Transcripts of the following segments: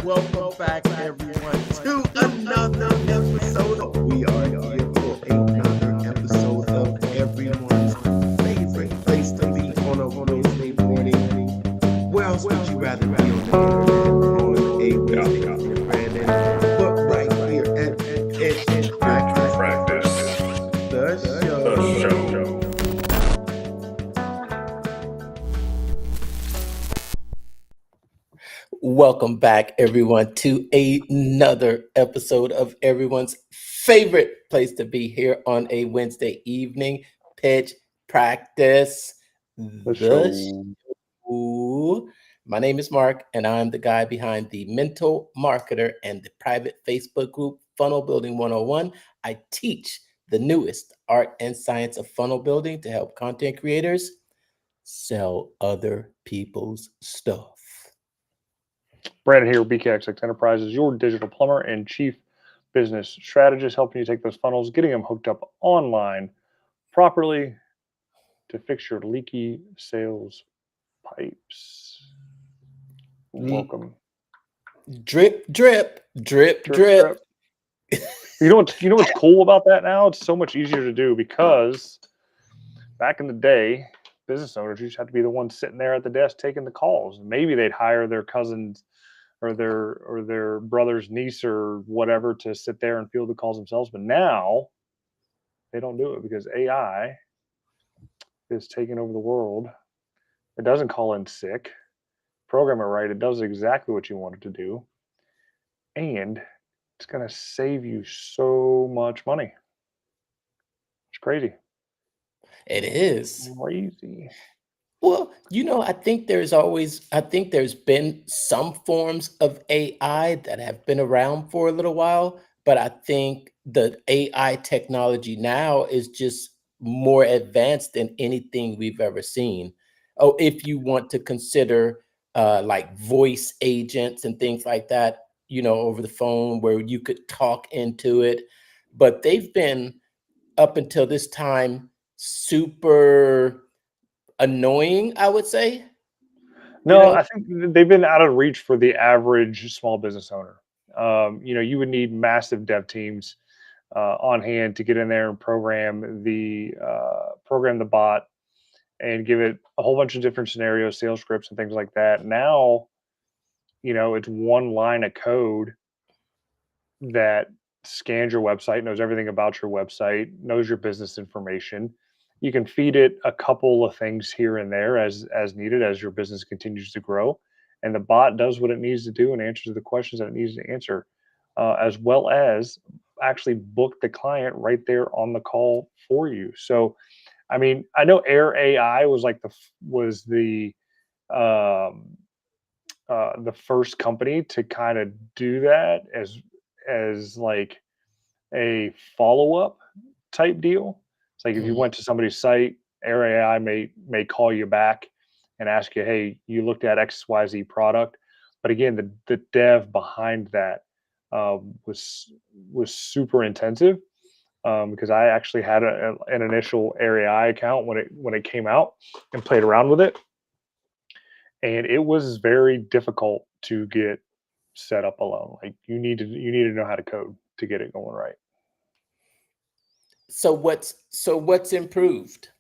Welcome back, everyone, to another episode. We are here for another episode of everyone's favorite place to be on a Wednesday morning. Where else would you rather be on the internet on a Wednesday morning, Brandon? But right here at Practice, the show. Welcome back, everyone, to another episode of everyone's favorite place to be here on a Wednesday evening, Pitch Practice, the show. My name is Mark, and I'm the guy behind the Mental Marketer and the private Facebook group Funnel Building 101. I teach the newest art and science of funnel building to help content creators sell other people's stuff. Brandon here with BKXX Enterprises, your digital plumber and chief business strategist, helping you take those funnels, getting them hooked up online properly to fix your leaky sales pipes. Welcome. Drip, drip, drip, drip. You know what's cool about that now? It's so much easier to do because back in the day, business owners used to have to be the ones sitting there at the desk taking the calls. Maybe they'd hire their cousins or their brother's niece or whatever to sit there and field the calls themselves. But now they don't do it because AI is taking over the world. It doesn't call in sick. Program it right. It does exactly what you want it to do. And it's going to save you so much money. It's crazy. It is crazy. Well, I think there's been some forms of AI that have been around for a little while, but I think the AI technology now is just more advanced than anything we've ever seen. Oh, if you want to consider like voice agents and things like that, over the phone where you could talk into it, but they've been up until this time super annoying, I would say. No, I think they've been out of reach for the average small business owner. You would need massive dev teams on hand to get in there and program the bot and give it a whole bunch of different scenarios, sales scripts, and things like that. Now, it's one line of code that scans your website, knows everything about your website, knows your business information. You can feed it a couple of things here and there as needed as your business continues to grow, and the bot does what it needs to do and answers the questions that it needs to answer, as well as actually book the client right there on the call for you. So, I mean, I know Air AI was like the first company to kind of do that as like a follow-up type deal. It's like if you went to somebody's site, Air AI may call you back and ask you, hey, you looked at XYZ product. But again, the dev behind that was super intensive, because I actually had an initial Air AI account when it came out and played around with it. And it was very difficult to get set up alone. Like you need to know how to code to get it going right. So what's improved?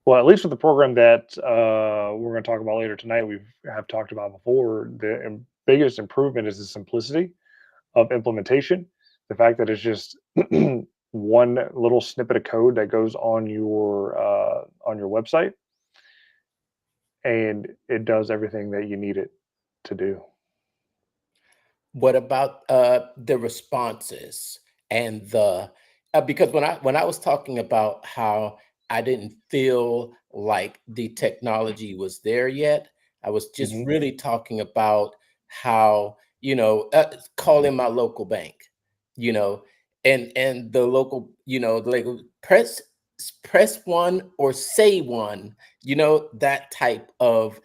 Well, at least with the program that we're going to talk about later tonight, we have talked about before. The biggest improvement is the simplicity of implementation. The fact that it's just one little snippet of code that goes on your website, and it does everything that you need it to do. What about the responses and the because when I was talking about how I didn't feel like the technology was there yet, I was just really talking about how calling my local bank, and the local, like press one or say one, that type of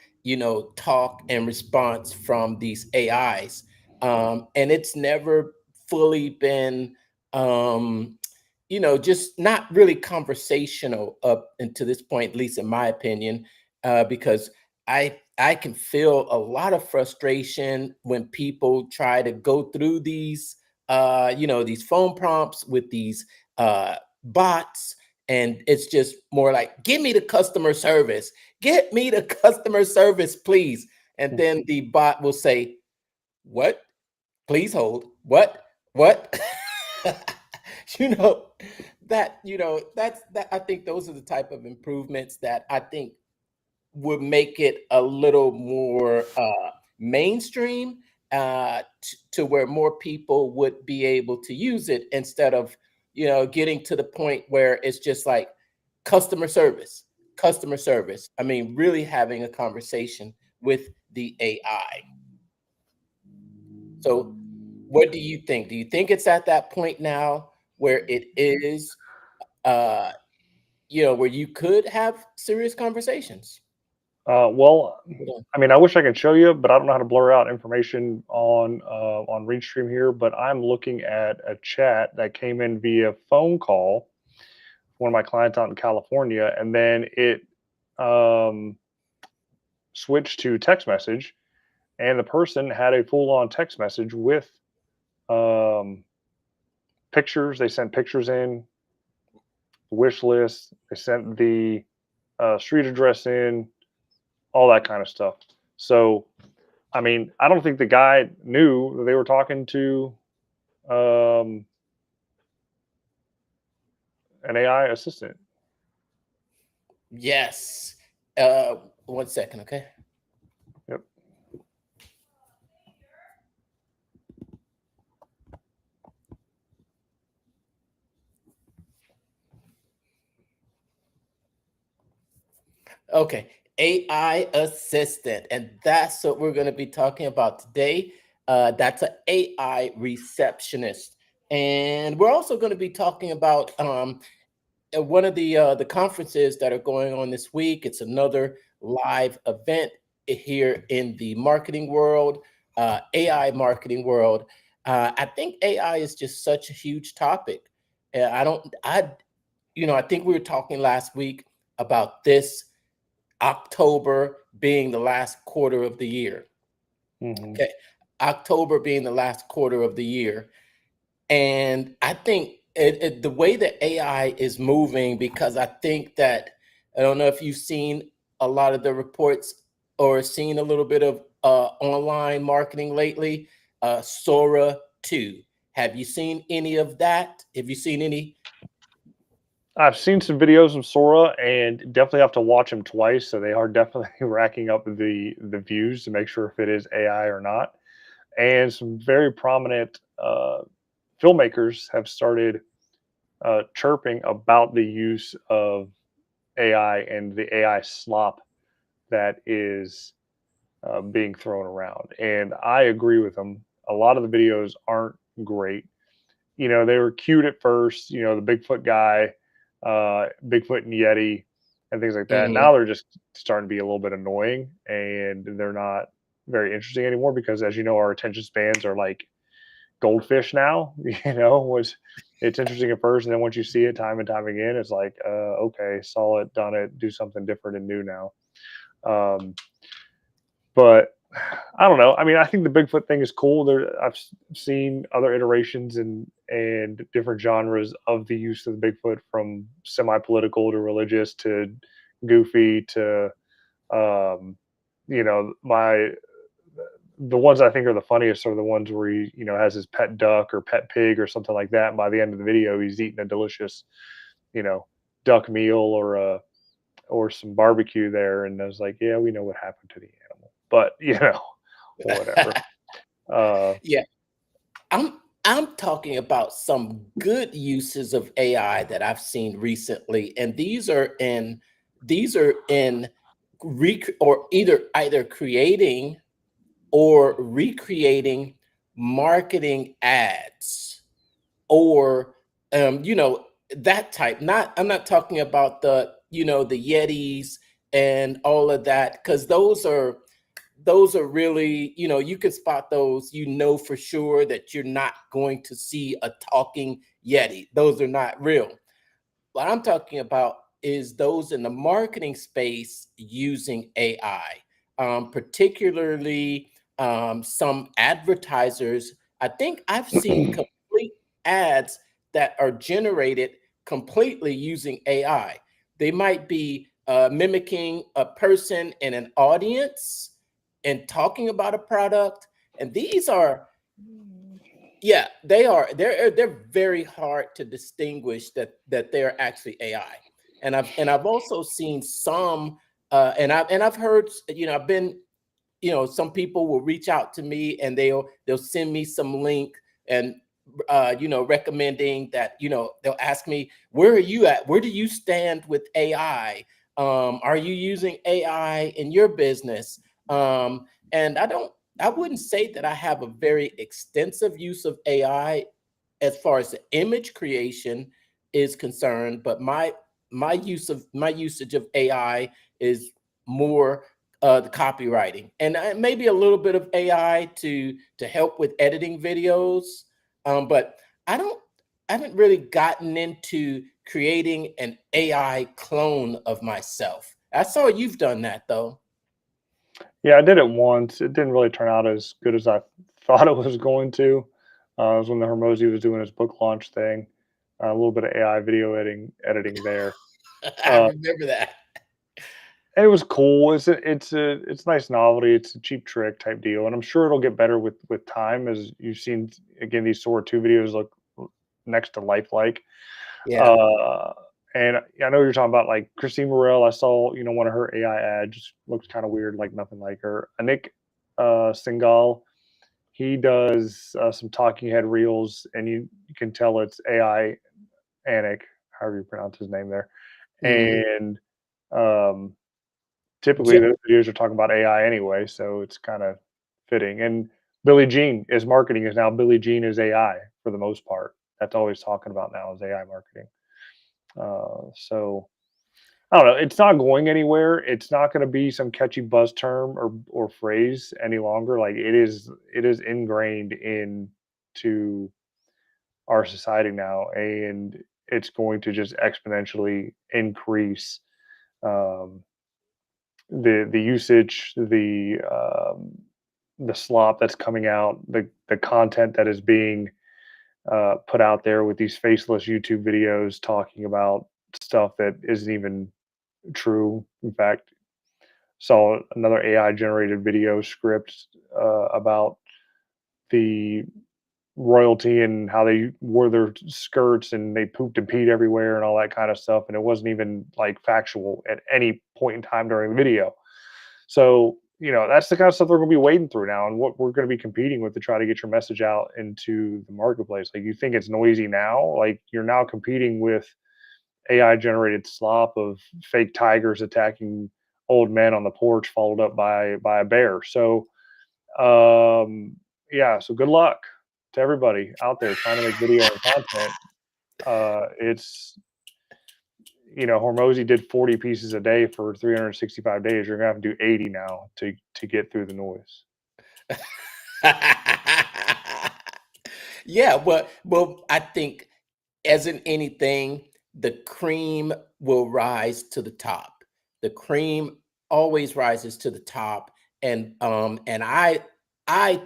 talk and response from these AIs. And it's never fully been just not really conversational up until this point, at least in my opinion, because I I can feel a lot of frustration when people try to go through these, these phone prompts with these bots, and it's just more like, "Give me the customer service, get me the customer service, please." And then the bot will say, "What? Please hold. What? What?" you know that's that. I think those are the type of improvements that I think would make it a little more mainstream, to where more people would be able to use it, instead of getting to the point where it's just like customer service, customer service. I mean, really having a conversation with the AI. So what do you think? Do you think it's at that point now where it is, uh, where you could have serious conversations? Well, Hold on. I mean, I wish I could show you, but I don't know how to blur out information on Restream here. But I'm looking at a chat that came in via phone call, one of my clients out in California, and then it um, switched to text message, and the person had a full-on text message with um, pictures. They sent pictures in, wish list. They sent the street address in, all that kind of stuff. So, I mean, I don't think the guy knew that they were talking to um, an AI assistant. Yes. 1 second, okay? Yep. Okay. AI assistant. And that's what we're going to be talking about today. That's an AI receptionist. And we're also going to be talking about one of the conferences that are going on this week. It's another live event here in the marketing world, AI marketing world. I think AI is just such a huge topic. I don't, I think we were talking last week about this October being the last quarter of the year. Hmm. Okay. October being the last quarter of the year. And I think the way that AI is moving, because I think that, I don't know if you've seen a lot of the reports or seen a little bit of online marketing lately, Sora 2. Have you seen any of that? Have you seen any? I've seen some videos of Sora, and definitely have to watch them twice. So they are definitely racking up the views to make sure if it is AI or not. And some very prominent filmmakers have started chirping about the use of AI and the AI slop that is being thrown around. And I agree with them. A lot of the videos aren't great. They were cute at first, the Bigfoot guy, Bigfoot and Yeti, and things like that. Mhm. Now they're just starting to be a little bit annoying, and they're not very interesting anymore because, as you know, our attention spans are like goldfish now. Was it's interesting at first, and then once you see it time and time again, it's like, okay, saw it, done it, do something different and new now. Um, but I don't know. I mean, I think the Bigfoot thing is cool. I've seen other iterations and different genres of the use of the Bigfoot, from semi-political to religious to goofy to, um, my the ones I think are the funniest are the ones where he, has his pet duck or pet pig or something like that. And by the end of the video, he's eating a delicious, you know, duck meal or some barbecue there. And I was like, yeah, we know what happened to the animal, but whatever. Uh, Yeah, I'm talking about some good uses of AI that I've seen recently, and these are in or either creating or recreating marketing ads, or that type. Not I'm not talking about the Yetis and all of that, because those are really, you can spot those, for sure that you're not going to see a talking Yeti. Those are not real. What I'm talking about is those in the marketing space using AI. particularly some advertisers. I think I've seen complete ads that are generated completely using AI. They might be mimicking a person in an audience and talking about a product. And these are, yeah, they are. They're very hard to distinguish that they're actually AI. And I've also seen some, and I've heard, I've been, some people will reach out to me and they'll send me some link and recommending that, they'll ask me, where are you at? Where do you stand with AI? Are you using AI in your business? And I wouldn't say that I have a very extensive use of AI as far as the image creation is concerned, but my usage of AI is more the copywriting, and maybe a little bit of AI to help with editing videos. But I don't I haven't really gotten into creating an AI clone of myself. I saw you've done that though. Yeah, I did it once. It didn't really turn out as good as I thought it was going to. It was when the Hermosi was doing his book launch thing. A little bit of AI video editing there. I Uh, remember that. it was cool. It's a nice novelty. It's a cheap trick type deal, and I'm sure it'll get better with time. As you've seen, again, these Sora 2 videos look next to lifelike. Yeah. Uh, and I know you're talking about like Christine Morel. I saw, one of her AI ads looks kind of weird, like nothing like her. Nick Singal, he does some talking head reels, and you can tell it's AI Anik, however you pronounce his name there. Mhm. And um, typically Jo- those videos are talking about AI anyway, so it's kind of fitting. And Billie Jean is marketing is now Billie Jean is AI for the most part. That's all he's talking about now is AI marketing. So I don't know. It's not going anywhere. It's not going to be some catchy buzz term or phrase any longer. Like it is ingrained into our society now, and it's going to just exponentially increase um, the usage, the slop that's coming out, the content that is being put out there with these faceless YouTube videos talking about stuff that isn't even true. In fact, saw another AI generated video script about the royalty and how they wore their skirts and they pooped and peed everywhere and all that kind of stuff. And it wasn't even like factual at any point in time during the video. So, that's the kind of stuff they're going to be wading through now and what we're going to be competing with to try to get your message out into the marketplace. Like, you think it's noisy now, like you're now competing with AI generated slop of fake tigers attacking old men on the porch, followed up by a bear. So, yeah. So good luck to everybody out there trying to make video and content. It's Hormozy did 40 pieces a day for 365 days. You're gonna have to do 80 now to get through the noise. Yeah, well, I think as in anything, the cream will rise to the top. The cream always rises to the top, and I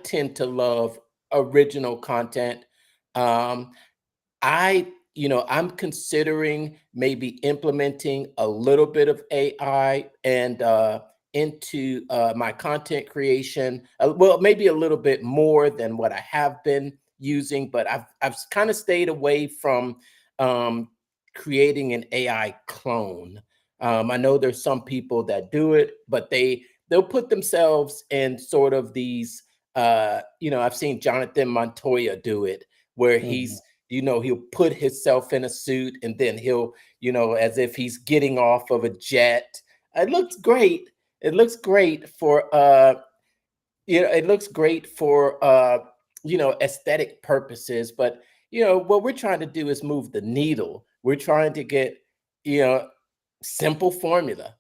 tend to love original content. Um, I'm considering maybe implementing a little bit of AI and into my content creation. Well, maybe a little bit more than what I have been using, but I've kind of stayed away from um, creating an AI clone. I know there's some people that do it, but they'll put themselves in sort of these. I've seen Jonathan Montoya do it, where Mhm. he'll put himself in a suit and then he'll, as if he's getting off of a jet. It looks great. It looks great for it looks great for aesthetic purposes, but what we're trying to do is move the needle. We're trying to get, you know, simple formula: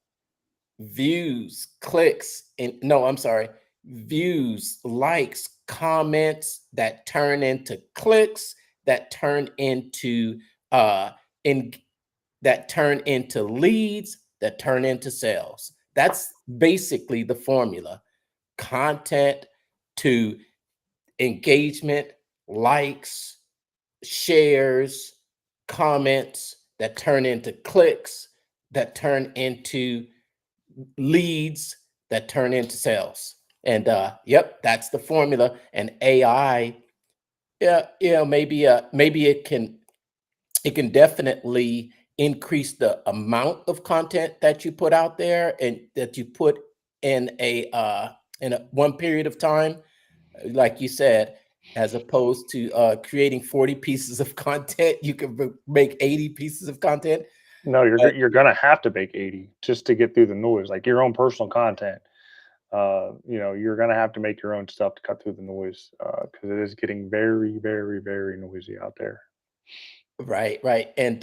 views, clicks, and no, I'm sorry, views, likes, comments that turn into clicks, that turn into in that turn into leads, that turn into sales. basically the formula: content to engagement, likes, shares, comments that turn into clicks, that turn into leads, that turn into sales. And yep, that's the formula. And AI, yeah, maybe it can definitely increase the amount of content that you put out there and that you put in a one period of time, like you said, as opposed to creating 40 pieces of content. You can make 80 pieces of content. No, But you're gonna have to make 80 just to get through the noise, like your own personal content. You're gonna have to make your own stuff to cut through the noise, because it is getting very, very, very noisy out there. right, right. And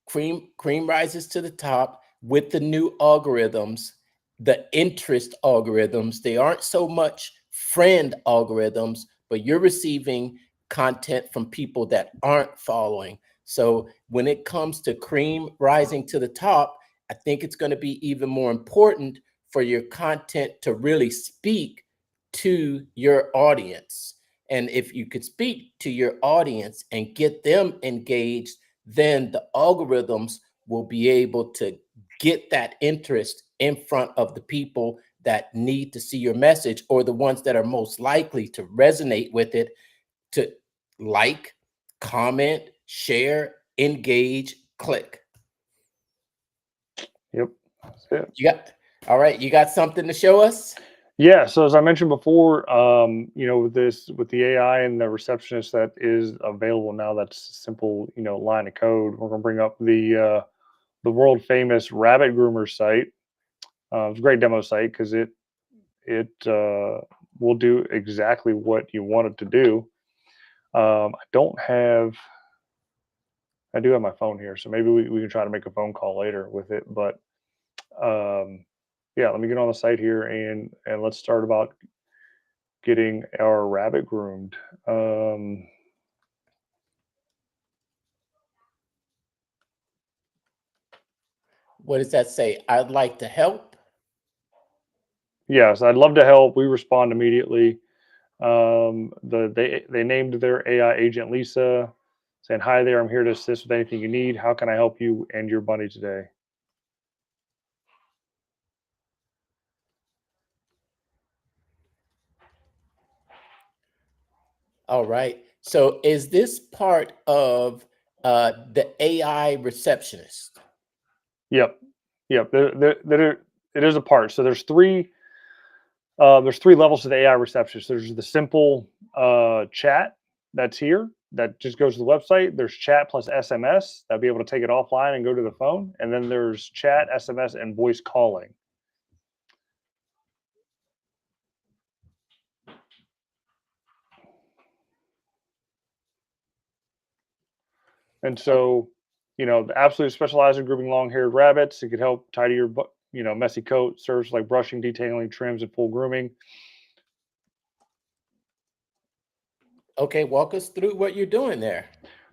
cream rises to the top with the new algorithms, the interest algorithms. They aren't so much friend algorithms, but you're receiving content from people that aren't following. So when it comes to cream rising to the top, I think it's going to be even more important for your content to really speak to your audience. And if you could speak to your audience and get them engaged, then the algorithms will be able to get that interest in front of the people that need to see your message, or the ones that are most likely to resonate with it, to like, comment, share, engage, click. Yep, that's it. You got All right, you got something to show us? Yeah, so as I mentioned before, with the AI and the receptionist that is available now, that's a simple, line of code. We're gonna bring up the world famous Rabbit Groomer site. It's a great demo site because it will do exactly what you want it to do. I don't have. I do have my phone here, so maybe we can try to make a phone call later with it. But yeah, let me get on the site here and let's start about getting our rabbit groomed. What does that say? I'd like to help. Yes, I'd love to help. We respond immediately. They named their AI agent Lisa, saying, "Hi there, I'm here to assist with anything you need. How can I help you and your bunny today?" All right. So is this part of the AI receptionist? Yep, yep. It is a part. So there's three levels to the AI receptionist. There's the simple chat that's here that just goes to the website. There's chat plus SMS that'll be able to take it offline and go to the phone, and then there's chat, SMS, and voice calling. And so, the absolute specialized in grooming long-haired rabbits. It could help tidy your messy coat. Serves like brushing, detailing, trims, and full grooming. Okay, walk us through what you're doing there.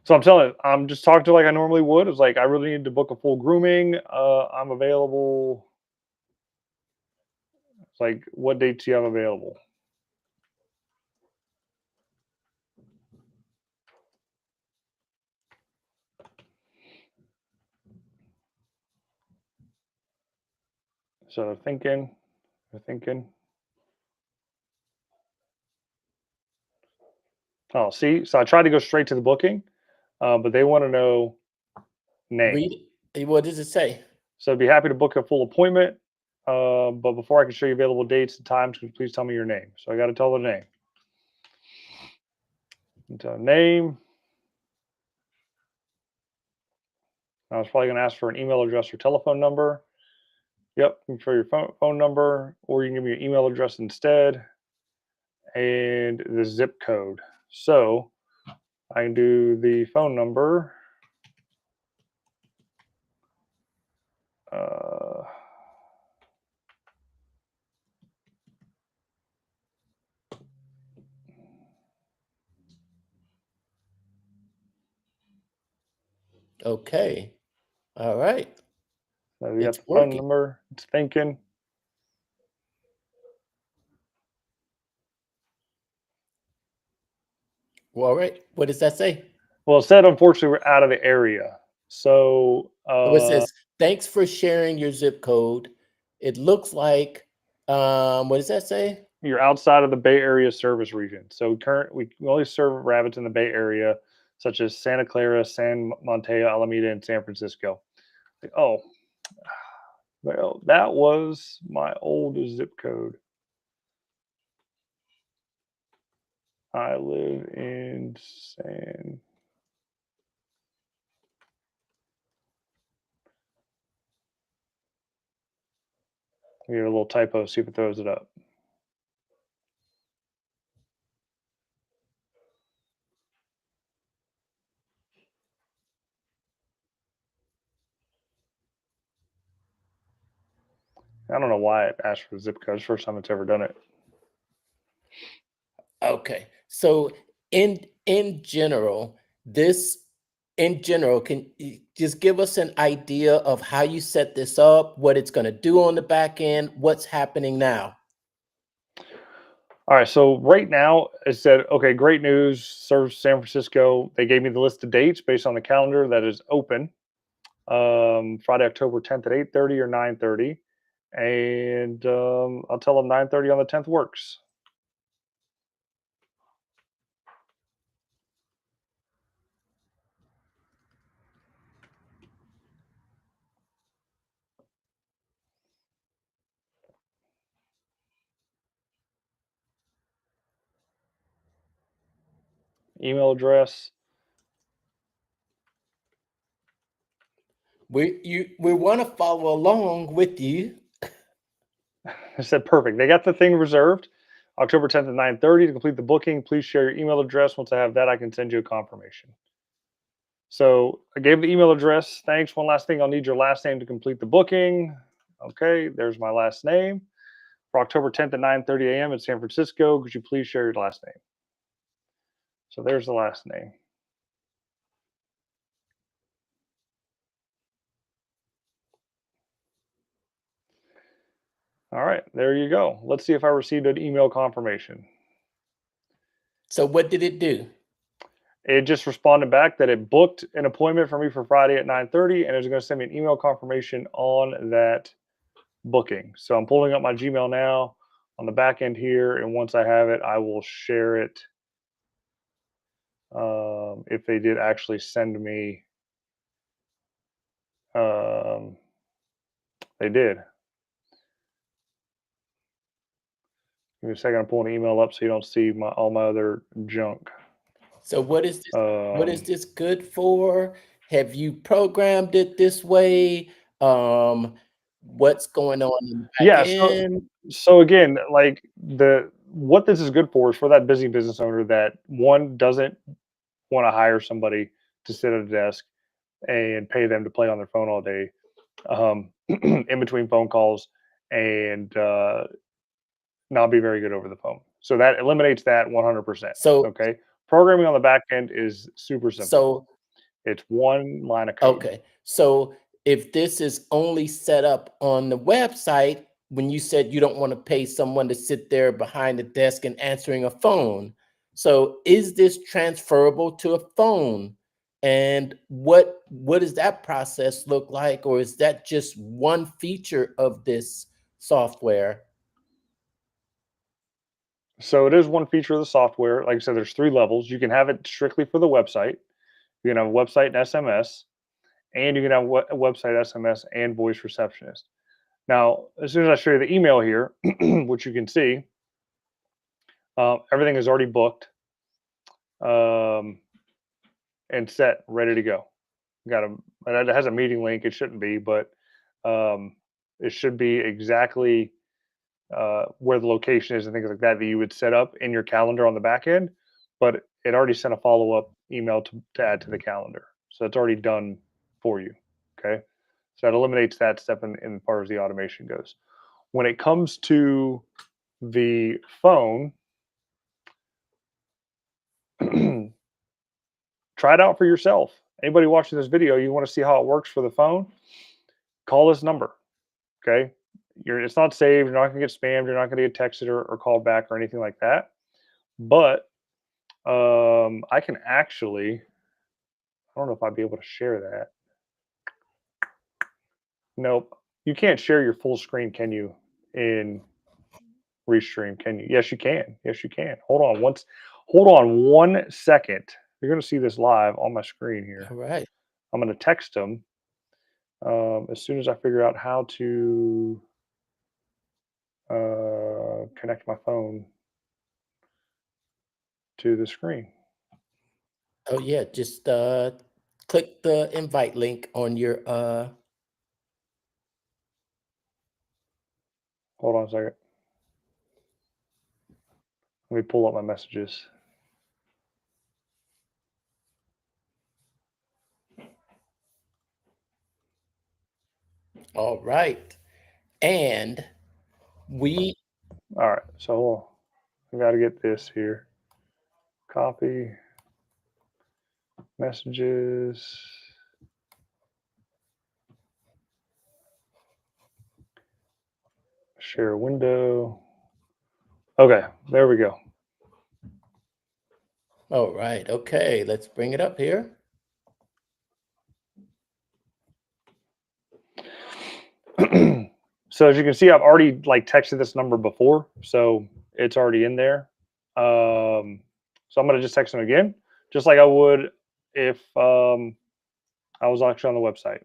So I'm telling you, I'm just talking to like I normally would. It's like I really need to book a full grooming. I'm available. It's like, what dates do you have available? So they're thinking. Oh, see, so I tried to go straight to the booking, but they want to know name. Read what does it say? So I'd be happy to book a full appointment. But before I can show you available dates and times, could you please tell me your name? So I got to tell the name. Name. I was probably going to ask for an email address or telephone number. Yep, for your phone number, or you can give me your email address instead, and the zip code. So I can do the phone number. Uh, Okay. All right. so we got It's the phone working. number. It's thinking. Well, all right. What does that say? Well, it said, unfortunately, we're out of the area. So, Oh, it says, thanks for sharing your zip code. It looks like, what does that say? you're outside of the Bay Area service region. So, we only serve rabbits in the Bay Area, such as Santa Clara, San Mateo, Alameda, and San Francisco. Like, oh, well, that was my old zip code. I live in San. Give it a little typo, see if it throws it up. I don't know why it asked for zip code. It's the first time it's ever done it. Okay. So in general, this in general, can you just give us an idea of how you set this up, what it's going to do on the back end, what's happening now? All right. So right now it said, okay, great news. Serves San Francisco. They gave me the list of dates based on the calendar that is open. Friday, October 10th at 8:30 or 9:30. And I'll tell them 9:30 on the 10th works. Email address. We want to follow along with you. I said, perfect. They got the thing reserved. October 10th at 9:30 to complete the booking. Please share your email address. Once I have that, I can send you a confirmation. So I gave the email address. Thanks. One last thing. I'll need your last name to complete the booking. Okay, there's my last name. For October 10th at 9:30 a.m. in San Francisco, could you please share your last name? So there's the last name. All right, there you go. Let's see if I received an email confirmation. So what did it do? It just responded back that it booked an appointment for me for Friday at 9:30 and it's going to send me an email confirmation on that booking. So I'm pulling up my Gmail now on the back end here, and once I have it, I will share it. If they did actually send me, um, they did. Give me a second. I'm pulling the email up so you don't see all my other junk. So what is Um, this good for? Have you programmed it this way? What's going on in the back yeah. end? So again, like the what this is good for is for that busy business owner that one doesn't want to hire somebody to sit at a desk and pay them to play on their phone all day, in between phone calls, and not be very good over the phone. So that eliminates that 100%. So Okay. Programming on the back end is super simple. so It's one line of code. okay. So if this is only set up on the website, when you said you don't want to pay someone to sit there behind the desk and answering a phone, so is this transferable to a phone? And what does that process look like? Or is that just one feature of this software? So it is one feature of the software. Like I said, there's three levels. You can have it strictly for the website. You can have a website and SMS, and you can have a website, SMS, and voice receptionist. Now, as soon as I show you the email here, which you can see, everything is already booked, um, and set, ready to go. Got a It has a meeting link. It shouldn't be, but um, it should be exactly where the location is and things like that that you would set up in your calendar on the back end. But it already sent a follow up email to add to the calendar, so it's already done for you. Okay, so that eliminates that step in as far as the automation goes. When it comes to the phone, try it out for yourself. Anybody watching this video, you want to see how it works for the phone? Call this number. Okay. It's not saved. You're not going to get spammed. You're not going to get texted or called back or anything like that. But I can actually, I don't know if I'd be able to share that. Nope. You can't share your full screen, can you? In Restream, can you? Yes, you can. Yes, you can. Hold on 1 second. You're gonna see this live on my screen here. All right. I'm gonna text them as soon as I figure out how to connect my phone to the screen. Oh yeah, just click the invite link on your Hold on a second. Let me pull up my messages. all right. And we All right, so I got to get this here. Copy messages. Share window. Okay, there we go. all right, okay, let's bring it up here. So as you can see, I've already like texted this number before, so it's already in there. So I'm gonna just text them again, just like I would if I was actually on the website.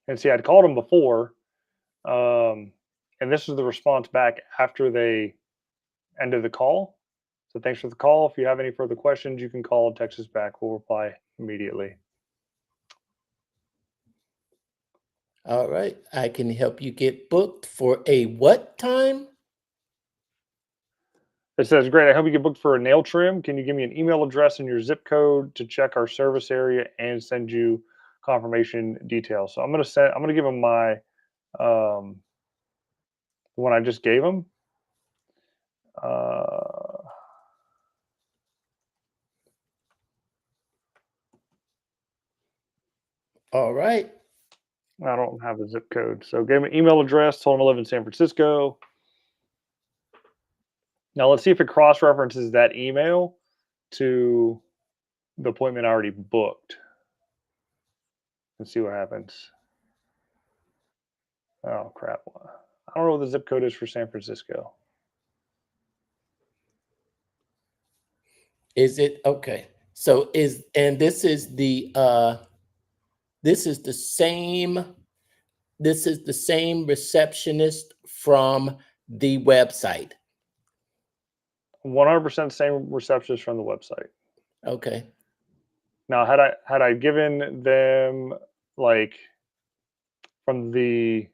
And see, I'd called them before, and this is the response back after they ended the call. So thanks for the call. If you have any further questions, you can call and text us back. We'll reply immediately. All right, I can help you get booked for a what time? It says, great, I hope you get booked for a nail trim. Can you give me an email address and your zip code to check our service area and send you confirmation details? So I'm gonna give them my the one I just gave them. All right. I don't have a zip code. So gave them an email address, told them I live in San Francisco. Now let's see if it cross-references that email to the appointment I already booked. Let's see what happens. Oh crap. I don't know what the zip code is for San Francisco. Is it okay? So this is the same receptionist from the website. 100% same receptionist from the website. Okay. Now, had I given them like from the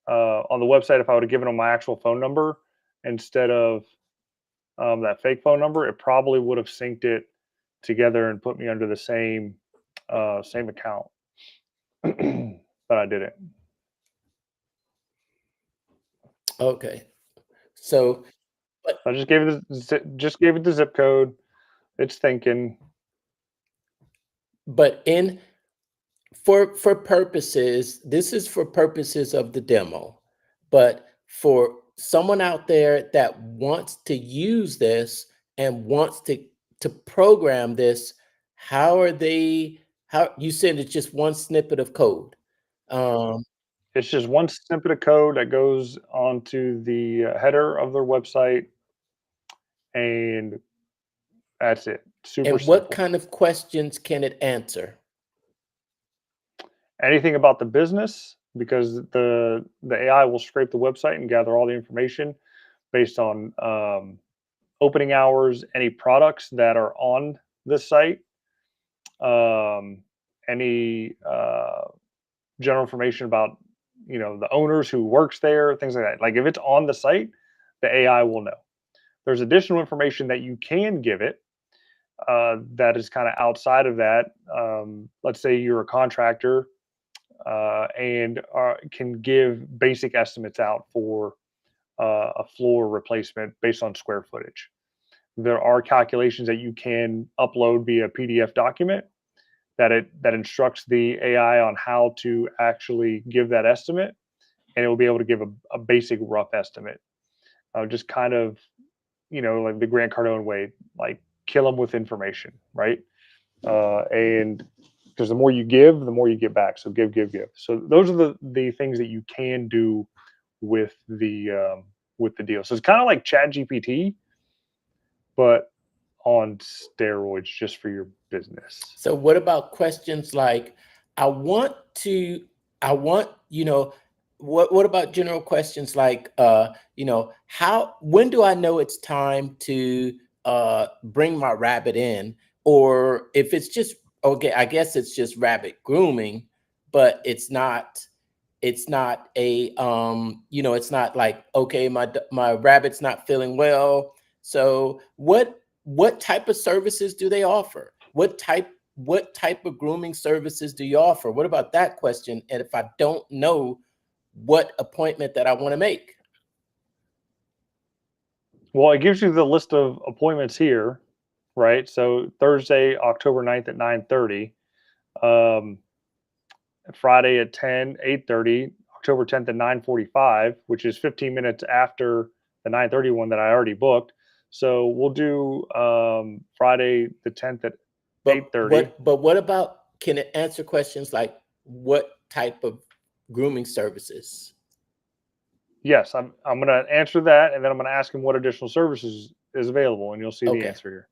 on the website, if I would have given them my actual phone number instead of that fake phone number, it probably would have synced it together and put me under the same account. But I didn't. Okay. So, but I just gave it the zip code. It's thinking. but in for purposes, this is for purposes of the demo. But for someone out there that wants to use this and wants to program this, how you said it's just one snippet of code. Um, It's just one snippet of code that goes onto the header of their website, and that's it. Super and what simple. kind of questions can it answer? Anything about the business, because the AI will scrape the website and gather all the information based on opening hours, any products that are on the site, any general information about the owners who works there, things like that. Like if it's on the site, the AI will know. There's additional information that you can give it that is kind of outside of that. Let's say you're a contractor and can give basic estimates out for a floor replacement based on square footage. There are calculations that you can upload via PDF document that instructs the AI on how to actually give that estimate, and it will be able to give a basic rough estimate. Just kind of, like the Grant Cardone way, like kill them with information, right? And because the more you give, the more you get back. So give, give, give. So those are the things that you can do with the deal. So it's kind of like Chat GPT, but on steroids, just for your business. So what about questions like, I want, what about general questions like, when do I know it's time to bring my rabbit in? Or if it's just, okay, I guess it's just rabbit grooming, but it's not a, it's not like, okay, my rabbit's not feeling well. So what type of services do they offer? What type of grooming services do you offer? What about that question? And if I don't know what appointment that I want to make? Well, it gives you the list of appointments here, right? So Thursday, October 9th at 9:30, Friday at 10, 8:30, October 10th at 9:45, which is 15 minutes after the 9:30 one that I already booked. So we'll do Friday the 10th at 8:30. But what about, can it answer questions like what type of grooming services? Yes, I'm going to answer that, and then I'm going to ask him what additional services is available, and you'll see the answer here.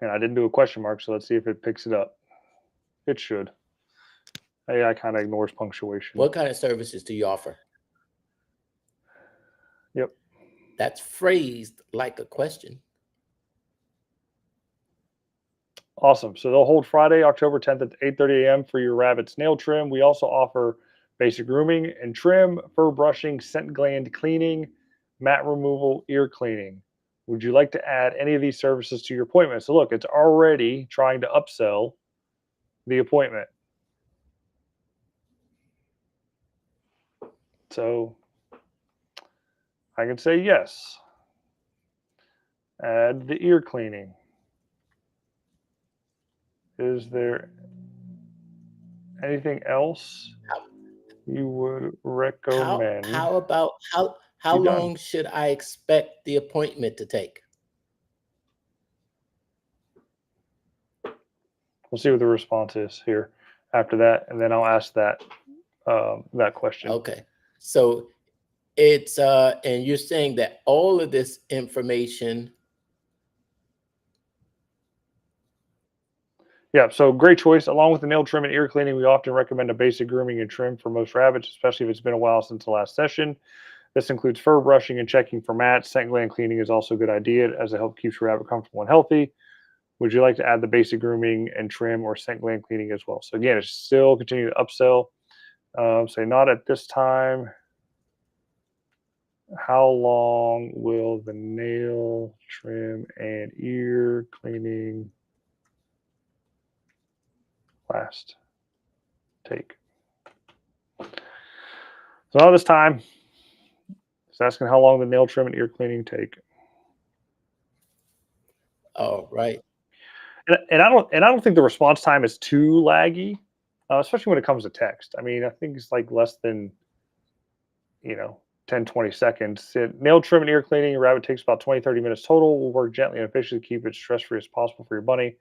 And I didn't do a question mark, so let's see if it picks it up. It should. AI kind of ignores punctuation. What kind of services do you offer? Yep. That's phrased like a question. Awesome. So they'll hold Friday, October 10th at 8:30 a.m. for your rabbit's nail trim. We also offer basic grooming and trim, fur brushing, scent gland cleaning, mat removal, ear cleaning. Would you like to add any of these services to your appointment? So look, it's already trying to upsell the appointment. So I can say yes. Add the ear cleaning. Is there anything else you would recommend? How about how long should I expect the appointment to take? We'll see what the response is here after that, and then I'll ask that that question. Okay, so it's and you're saying that all of this information. Yeah, so great choice. Along with the nail trim and ear cleaning, we often recommend a basic grooming and trim for most rabbits, especially if it's been a while since the last session. This includes fur brushing and checking for mats. Scent gland cleaning is also a good idea as it helps keep your rabbit comfortable and healthy. Would you like to add the basic grooming and trim or scent gland cleaning as well? So again, it's still continuing to upsell. Say not at this time. How long will the nail trim and ear cleaning last take? So not this time. It's asking how long the nail trim and ear cleaning take. Oh, right. And I don't think the response time is too laggy, especially when it comes to text. I mean, I think it's like less than 10, 20 seconds. Nail trim and ear cleaning, your rabbit takes about 20, 30 minutes total. We'll work gently and efficiently to keep it stress-free as possible for your bunny.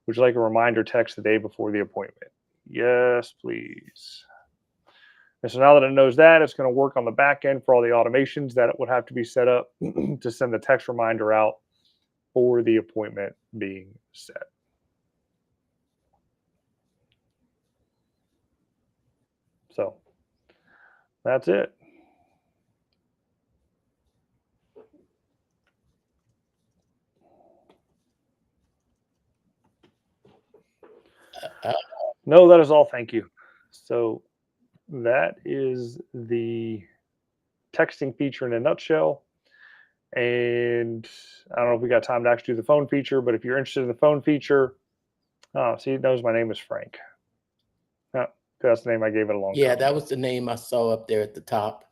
Would you like a reminder text the day before the appointment? Yes, please. And so now that it knows that, it's going to work on the back end for all the automations that would have to be set up to send the text reminder out for the appointment being set. So that's it. No, that is all. Thank you. So that is the texting feature in a nutshell. And I don't know if we got time to actually do the phone feature, but if you're interested in the phone feature, Oh, see, it knows my name is Frank. Yeah, that's the name I gave it a long Yeah, time that ago. was the name I saw up there at the top.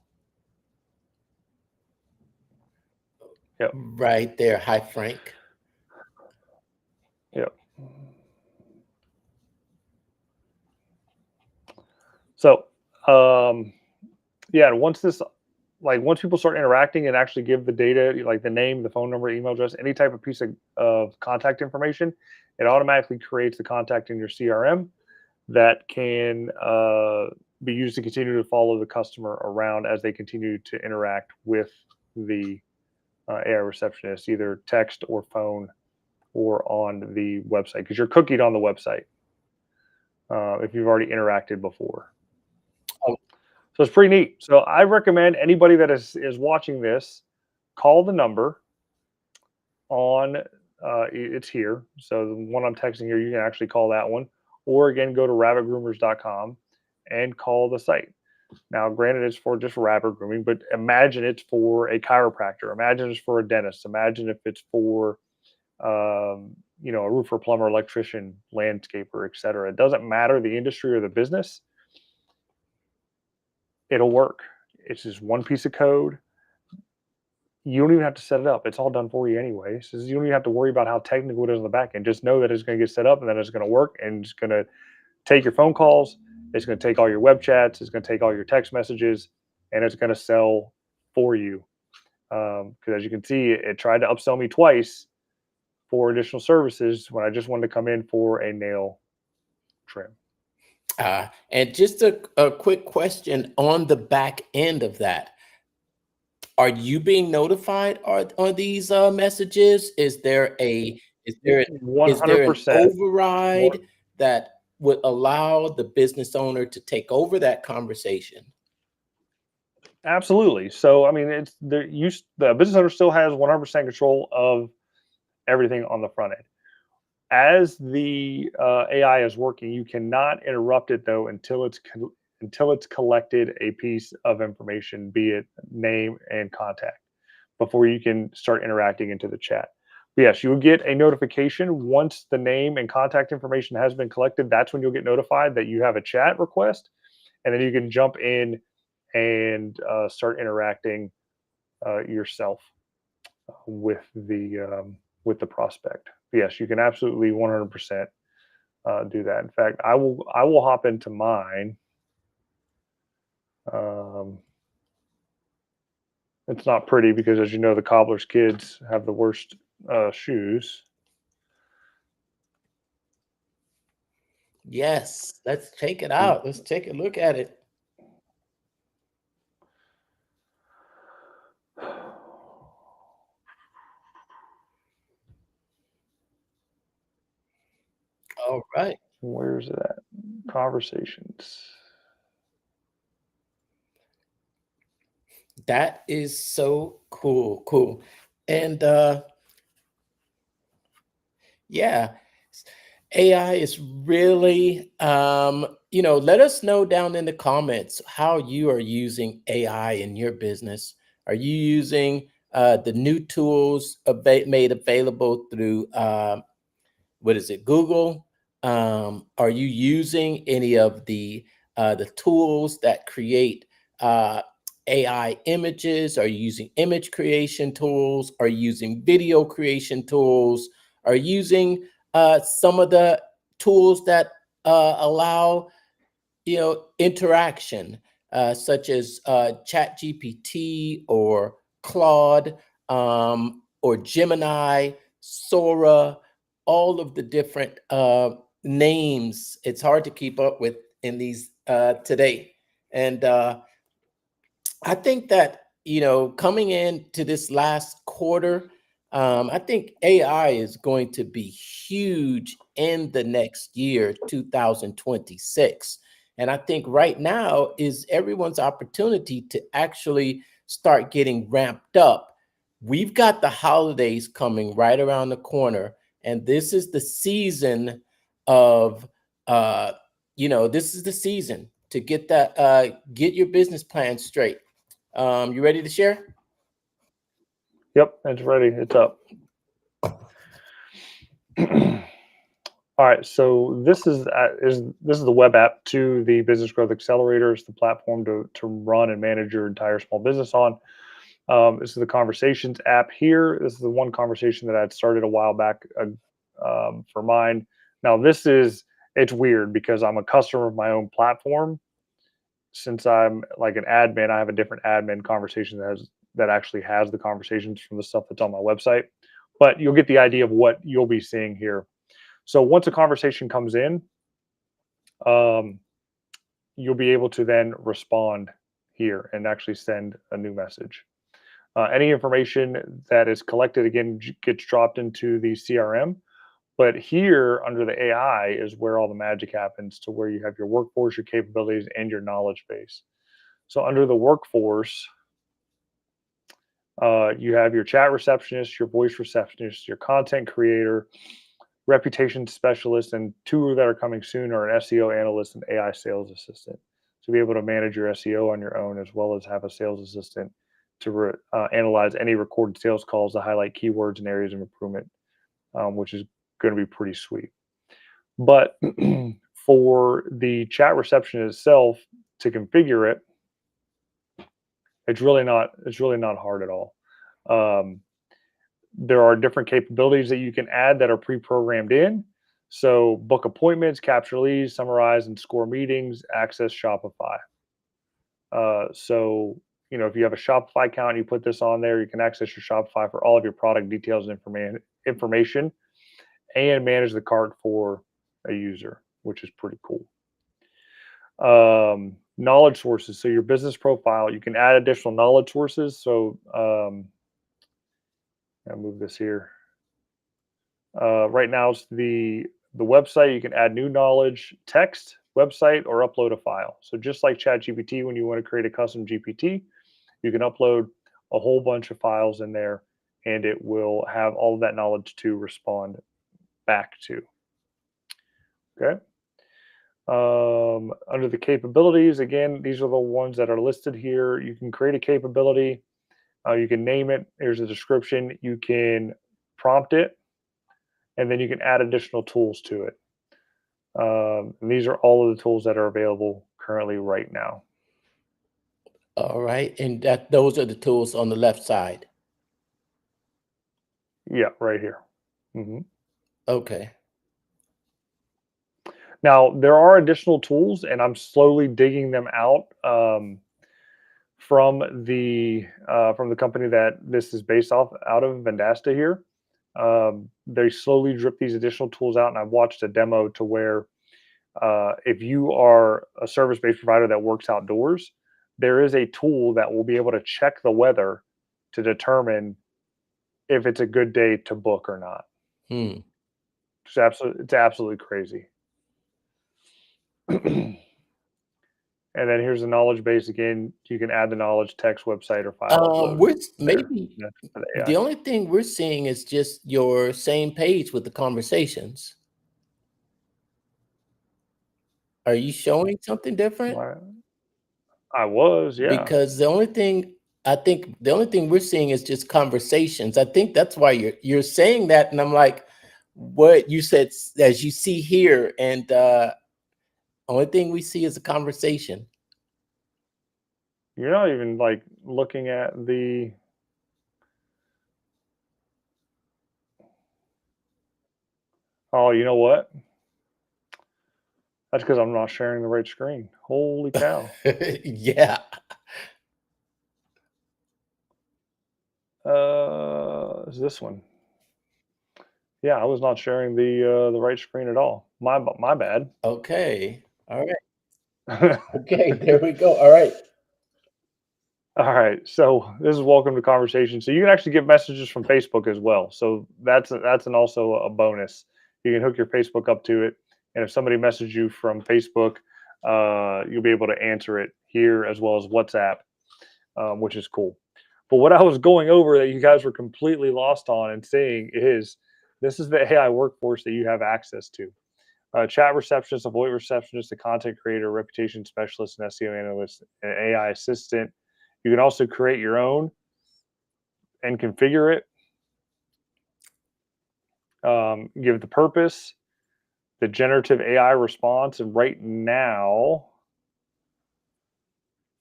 Yep. Right there. Hi, Frank. Yep. So, yeah, once people start interacting and actually give the data, like the name, the phone number, email address, any type of piece of contact information, it automatically creates the contact in your CRM that can be used to continue to follow the customer around as they continue to interact with the AI receptionist, either text or phone or on the website, because you're cookied on the website if you've already interacted before. Oh, So it's pretty neat. So I recommend anybody that is watching this, call the number on it's here. So the one I'm texting here, you can actually call that one, or again go to rabbitgroomers.com and call the site. Now, granted, it's for just rabbit grooming, but imagine it's for a chiropractor. Imagine it's for a dentist. Imagine if it's for a roofer, plumber, electrician, landscaper, etc. It doesn't matter the industry or the business. It'll work. It's just one piece of code. You don't even have to set it up. It's all done for you anyway. So you don't even have to worry about how technical it is on the back end. Just know that it's going to get set up and then it's going to work and it's going to take your phone calls. It's going to take all your web chats. It's going to take all your text messages and it's going to sell for you. Because as you can see, it tried to upsell me twice for additional services when I just wanted to come in for a nail trim. And just a quick question on the back end of that. Are you being notified on these messages? Is there an 100%. override that would allow the business owner to take over that conversation? Absolutely. So, I mean, the business owner still has 100% control of everything on the front end. As the AI is working, you cannot interrupt it though until it's collected a piece of information, be it name and contact, before you can start interacting into the chat. But yes, you will get a notification once the name and contact information has been collected. That's when you'll get notified that you have a chat request, and then you can jump in and start interacting yourself with the prospect. Yes, you can absolutely 100% do that. In fact, I will hop into mine. Um, it's not pretty because, as you know, the cobbler's kids have the worst shoes. Yes, let's take it out. Let's take a look at it. All right. Where's it at? Conversations. That is so cool. And yeah, AI is really, let us know down in the comments how you are using AI in your business. Are you using the new tools made available through, what is it, Google? Are you using any of the tools that create AI images? Are you using image creation tools? Are you using video creation tools? Are you using some of the tools that allow interaction, such as Chat GPT or Claude, or Gemini, Sora, all of the different names. It's hard to keep up with in these today. And I think that, coming into this last quarter, I think AI is going to be huge in the next year, 2026. And I think right now is everyone's opportunity to actually start getting ramped up. We've got the holidays coming right around the corner, and this is the season of, this is the season to get your business plan straight. You ready to share? Yep, it's ready. It's up. All right, so this is the web app to the Business Growth Accelerator. It's the platform to run and manage your entire small business on. This is the Conversations app here. This is the one conversation that I'd started a while back for mine. Now it's weird because I'm a customer of my own platform. Since I'm like an admin, I have a different admin conversation that actually has the conversations from the stuff that's on my website. But you'll get the idea of what you'll be seeing here. So once a conversation comes in, um, you'll be able to then respond here and actually send a new message. Any information that is collected again gets dropped into the CRM. But here under the AI is where all the magic happens, to where you have your workforce, your capabilities, and your knowledge base. So under the workforce, you have your chat receptionist, your voice receptionist, your content creator, reputation specialist, and two that are coming soon are an SEO analyst and AI sales assistant. To be able to manage your SEO on your own, as well as have a sales assistant to analyze any recorded sales calls to highlight keywords and areas of improvement, which is going to be pretty sweet. But for the chat reception itself, to configure it, it's really not hard at all. Um, there are different capabilities that you can add that are pre-programmed in. So book appointments, capture leads, summarize and score meetings, access Shopify. So if you have a Shopify account, you put this on there, you can access your Shopify for all of your product details and information, and manage the cart for a user, which is pretty cool. Knowledge sources. So your business profile, you can add additional knowledge sources. So I'll move this here. Right now it's the website. You can add new knowledge, text, website, or upload a file. So just like ChatGPT, when you want to create a custom GPT, you can upload a whole bunch of files in there, and it will have all of that knowledge to respond back to. Okay. Under the capabilities, again, these are the ones that are listed here. You can create a capability. You can name it. Here's a description. You can prompt it, and then you can add additional tools to it. And these are all of the tools that are available currently right now. All right, and those are the tools on the left side. Yeah, right here. Mm-hmm. Okay. Now there are additional tools, and I'm slowly digging them out from the company that this is based out of, Vendasta here. They slowly drip these additional tools out, and I've watched a demo to where if you are a service-based provider that works outdoors, there is a tool that will be able to check the weather to determine if it's a good day to book or not. It's absolutely crazy. And then here's the knowledge base again. You can add the knowledge, text, website, or file upload. Maybe the only thing we're seeing is just your same page with the conversations. Are you showing something different? I was, yeah. Because the only thing we're seeing is just conversations. I think that's why you're saying that, and I'm like, what you said, as you see here, and only thing we see is a conversation. You're not even like looking at the. Oh, you know what? That's because I'm not sharing the right screen. Holy cow. Yeah. Is this one? Yeah, I was not sharing the right screen at all. My bad. Okay. All right. Okay, there we go. All right. All right. So this is welcome to conversation. So you can actually get messages from Facebook as well. So that's also a bonus. You can hook your Facebook up to it, and if somebody messages you from Facebook, you'll be able to answer it here as well as WhatsApp, which is cool. But what I was going over that you guys were completely lost on and seeing is this is the AI workforce that you have access to. Chat receptionist, a voice receptionist, a content creator, reputation specialist, an SEO analyst, an AI assistant. You can also create your own and configure it. Give it the purpose, the generative AI response, and right now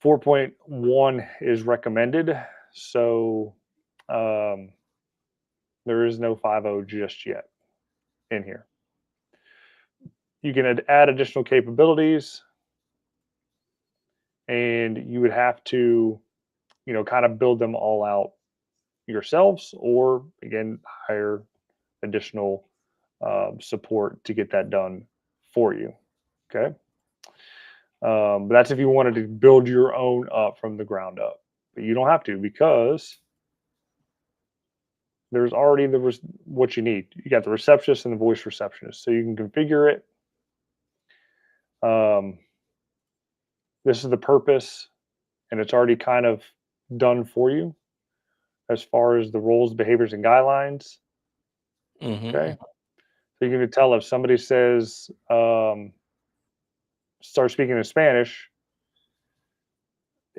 4.1 is recommended. So there is no 5.0 just yet in here. You can add additional capabilities, and you would have to, kind of build them all out yourselves, or again, hire additional support to get that done for you. Okay. But that's if you wanted to build your own up from the ground up. But you don't have to, because there's already what you need. You got the receptionist and the voice receptionist, so you can configure it. This is the purpose, and it's already kind of done for you as far as the roles, behaviors, and guidelines. Okay. So you can tell if somebody says, start speaking in Spanish,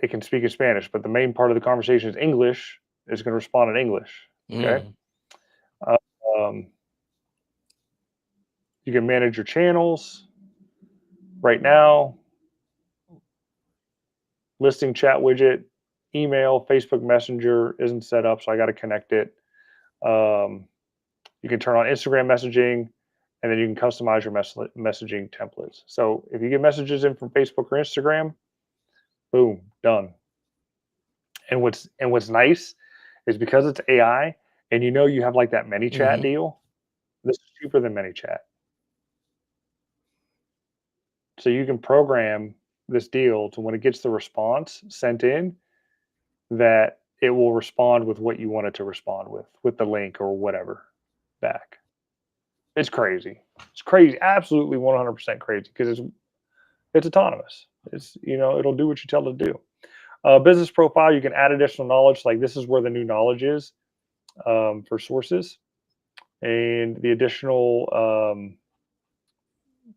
it can speak in Spanish, but the main part of the conversation is English. It's going to respond in English. Okay. Um, you can manage your channels right now. Listing chat widget, email, Facebook Messenger isn't set up, so I got to connect it. You can turn on Instagram messaging, and then you can customize your messaging templates. So if you get messages in from Facebook or Instagram, boom, done. And what's nice is, because it's AI, and you have like that ManyChat deal, this is cheaper than ManyChat. So you can program this deal to, when it gets the response sent in, that it will respond with what you want it to respond with the link or whatever back. It's crazy. It's crazy. Absolutely 100% crazy, because it's autonomous. It'll do what you tell it to do. Business profile, you can add additional knowledge. Like, this is where the new knowledge is for sources, and the additional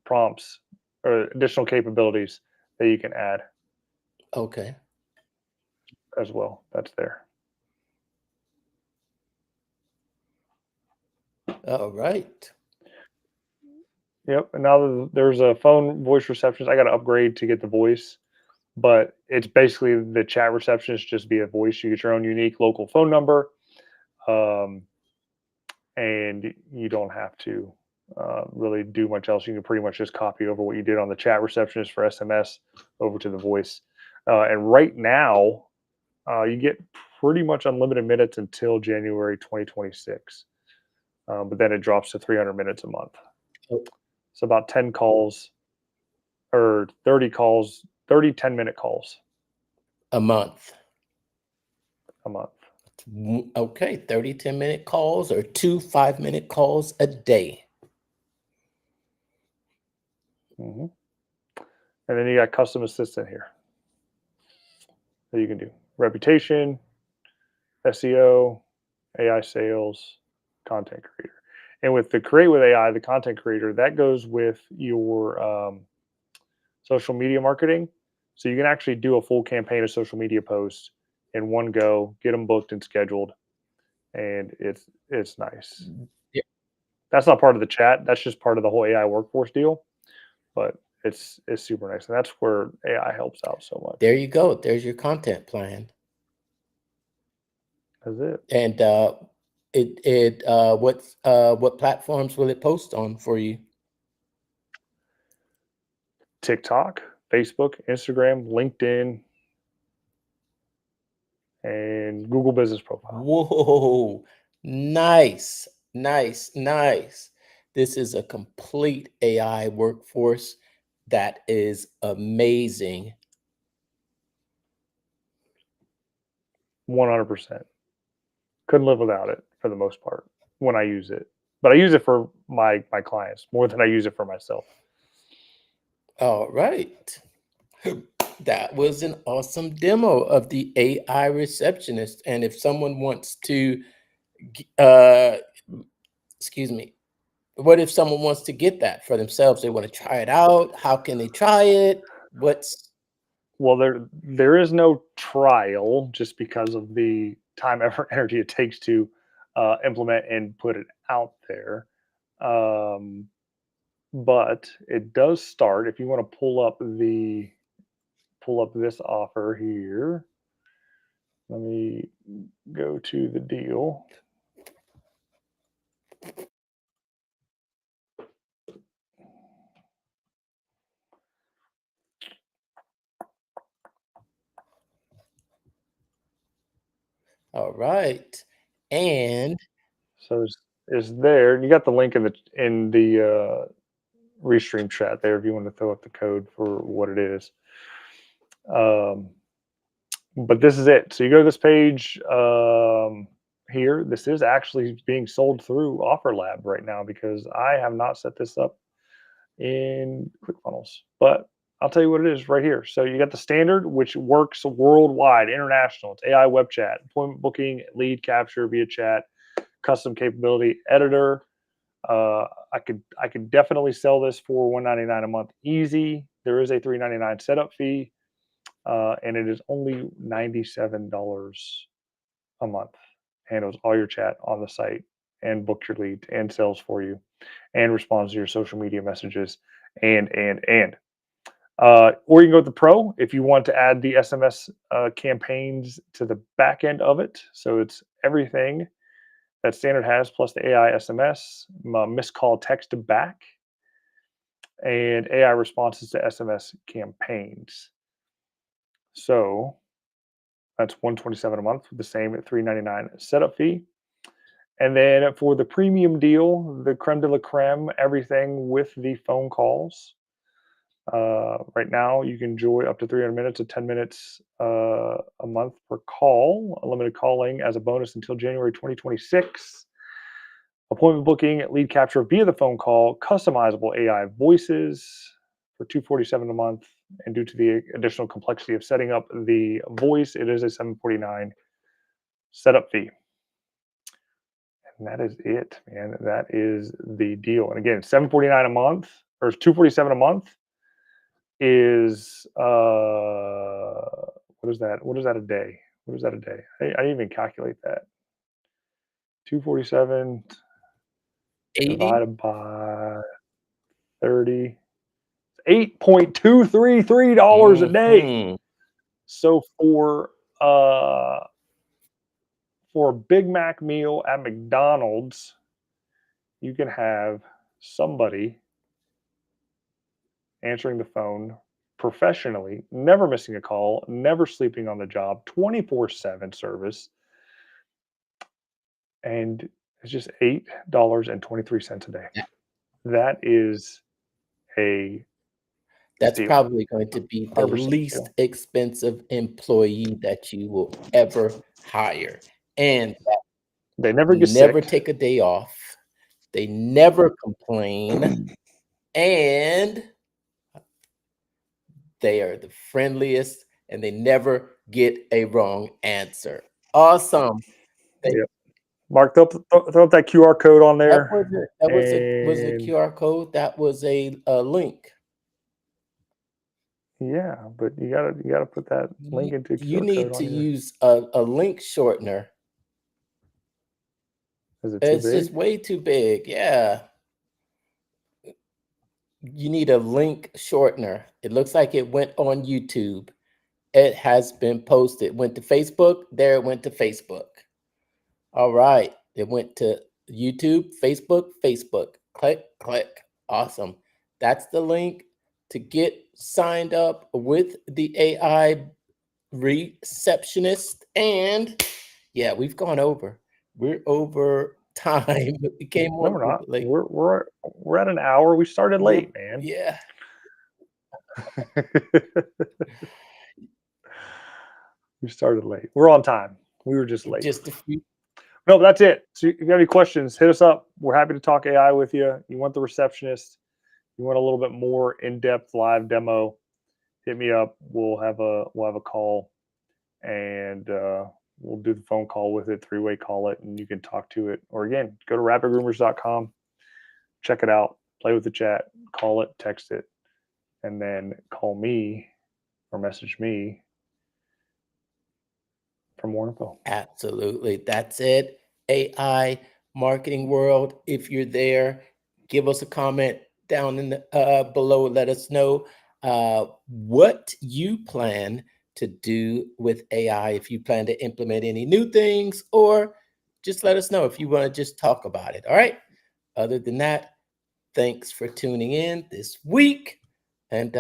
prompts or additional capabilities that you can add. Okay. As well. That's there. All right. Yep. And now there's a phone voice receptionist. I got to upgrade to get the voice, but it's basically the chat receptionist just via voice. You get your own unique local phone number, and you don't have to really do much else. You can pretty much just copy over what you did on the chat receptionist for SMS over to the voice. And right now, you get pretty much unlimited minutes until January 2026. But then it drops to 300 minutes a month. Oh. So about 10 calls or 30 calls, 30 10-minute calls A month. a month. Okay, 30 10-minute calls, or 2 5-minute calls a day. And then you got custom assistant here that you can do reputation, SEO, AI sales, content creator. And with the Create with AI, the content creator, that goes with your social media marketing. So you can actually do a full campaign of social media posts in one go, get them booked and scheduled, and it's nice. Yeah. That's not part of the chat. That's just part of the whole AI workforce deal. But it's super nice, and that's where AI helps out so much. There you go. There's your content plan. That's it. And what platforms will it post on for you? TikTok, Facebook, Instagram, LinkedIn, and Google Business Profile. Whoa, nice, nice, nice. This is a complete AI workforce. That is amazing. 100%. Couldn't live without it for the most part when I use it. But I use it for my clients more than I use it for myself. All right. That was an awesome demo of the AI receptionist. And if someone wants to, excuse me, what if someone wants to get that for themselves? They want to try it out. How can they try it? Well, there is no trial, just because of the time, effort, energy it takes to implement and put it out there. but it does start. If you want to pull up this offer here, let me go to the deal. All right. And So it's there. And you got the link in the restream chat there if you want to throw up the code for what it is. But this is it. So you go to this page here. This is actually being sold through OfferLab right now because I have not set this up in ClickFunnels. But I'll tell you what it is right here. So you got the standard, which works worldwide, international. It's AI web chat, appointment booking, lead capture via chat, custom capability editor. I could definitely sell this for $199 a month easy. There is a $399 setup fee, and it is only $97 a month. Handles all your chat on the site and books your leads and sells for you and responds to your social media messages and. Or you can go with the Pro if you want to add the SMS campaigns to the back end of it. So it's everything that standard has plus the AI SMS, missed call text back, and AI responses to SMS campaigns. So that's $127 a month with the same at $399 setup fee. And then for the premium deal, the creme de la creme, everything with the phone calls. Right now, you can enjoy up to 300 minutes of 10 minutes a month per call, unlimited calling as a bonus until January 2026. Appointment booking, lead capture via the phone call, customizable AI voices for $247 a month. And due to the additional complexity of setting up the voice, it is a $749 setup fee. And that is it, man. That is the deal. And again, $749 a month or $247 a month is what is that? What is that a day? What is that a day? I didn't even calculate that. 247 80. divided by 30. $8.233 a day. Mhm. So for a Big Mac meal at McDonald's, you can have somebody answering the phone professionally, never missing a call, never sleeping on the job, 24/7 service. And it's just $8.23 a day. Yeah. That is a That's steal. probably going to be the 100% least steal. expensive employee that you will ever hire. And They never get never sick. take a day off. They never complain. And they are the friendliest and they never get a wrong answer. Awesome. They, Yep. Mark, throw up that QR code on that there. was a And QR code. That was a link. yeah, but you gotta put that link into You QR code need on to your. use a link shortener. Is it too It's just big? way too big. Yeah. You need a link shortener. It looks like it went on YouTube. It has been posted. Went to Facebook. There it went to Facebook. All right. It went to YouTube, Facebook, Facebook. Click, click. Awesome. That's the link to get signed up with the AI receptionist. And yeah, we've gone over. We're over time. We came No, on we're a little not. bit late. We're at an hour. We started late, man. Yeah. We started late. We're on time. We were just late. Just a few. No, but that's it. So if you got any questions, hit us up. We're happy to talk AI with you. You want the receptionist, you want a little bit more in-depth live demo, hit me up. We'll have a call and we'll do the phone call with it, three-way call it, and you can talk to it. Or again, go to rapidgroomers.com, check it out, play with the chat, call it, text it, and then call me or message me for more info. Absolutely. That's it. AI marketing world. If you're there, give us a comment. down in the below. Let us know what you plan to do with AI, if you plan to implement any new things, or just let us know if you want to just talk about it. All right. Other than that, thanks for tuning in this week, and